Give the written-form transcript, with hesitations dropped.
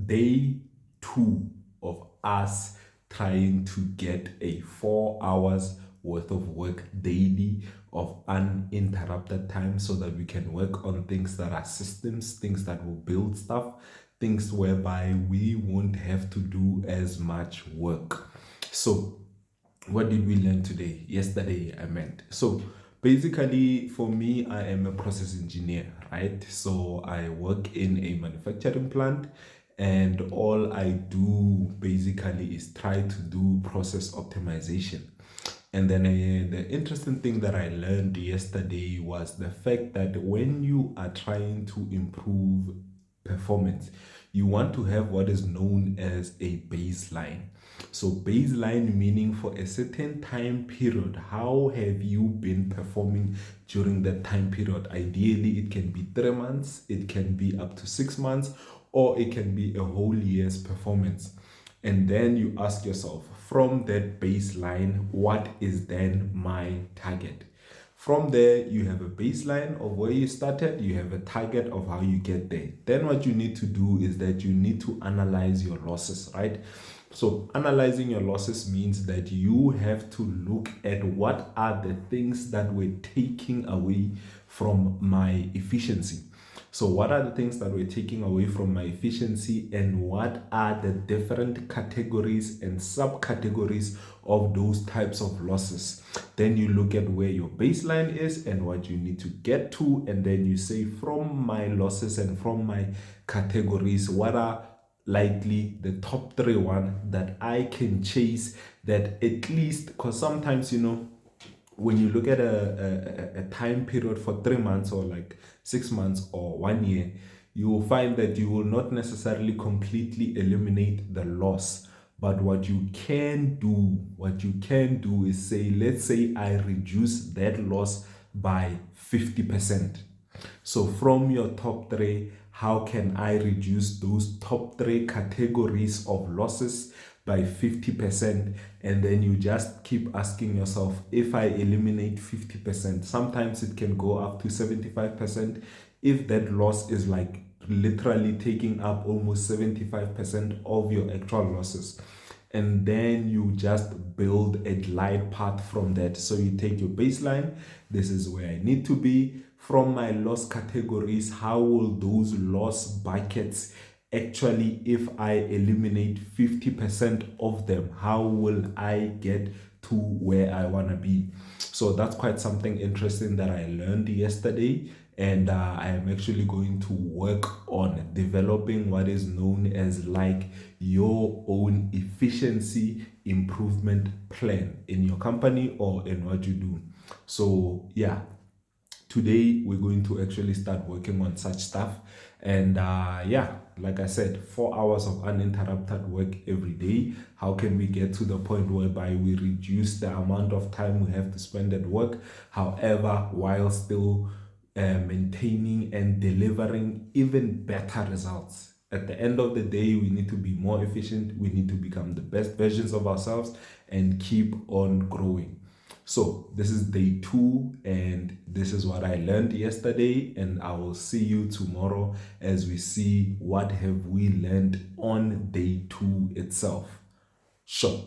day 2 of us trying to get a 4 hours worth of work daily of uninterrupted time so that we can work on things that are systems, things that will build stuff, things whereby we won't have to do as much work. So what did we learn today? Yesterday, I meant. So basically, for me, I am a process engineer, right? So I work in a manufacturing plant, and all I do basically is try to do process optimization. And then the interesting thing that I learned yesterday was the fact that when you are trying to improve performance, you want to have what is known as a baseline. So, baseline meaning for a certain time period, how have you been performing during that time period? Ideally, it can be 3 months, it can be up to 6 months, or it can be a whole year's performance. And then you ask yourself, from that baseline, what is then my target? From there, you have a baseline of where you started, you have a target of how you get there. Then, what you need to do is that you need to analyze your losses, right? So, analyzing your losses means that you have to look at what are the things that were taking away from my efficiency. So, what are the things that were taking away from my efficiency, and what are the different categories and subcategories of those types of losses? Then you look at where your baseline is and what you need to get to, and then you say, from my losses and from my categories, what are likely the top 3 that I can chase, that at least, because sometimes, when you look at a time period for 3 months or like 6 months or 1 year, you will find that you will not necessarily completely eliminate the loss. But what you can do is say, let's say I reduce that loss by 50%. So from your top 3, how can I reduce those top 3 categories of losses by 50%? And then you just keep asking yourself, if I eliminate 50%, sometimes it can go up to 75%. If that loss is like literally taking up almost 75% of your actual losses, and then you just build a glide path from that. So you take your baseline, this is where I need to be. From my loss categories, how will those loss buckets actually, if I eliminate 50% of them, how will I get to where I want to be? So that's quite something interesting that I learned yesterday, and I am actually going to work on developing what is known as like your own efficiency improvement plan in your company or in what you do. So yeah, today we're going to actually start working on such stuff. And yeah, like I said, 4 hours of uninterrupted work every day. How can we get to the point whereby we reduce the amount of time we have to spend at work, however, while still maintaining and delivering even better results? At the end of the day, we need to be more efficient, we need to become the best versions of ourselves and keep on growing. So this is day 2, and this is what I learned yesterday, and I will see you tomorrow as we see what have we learned on day 2 itself. Sure.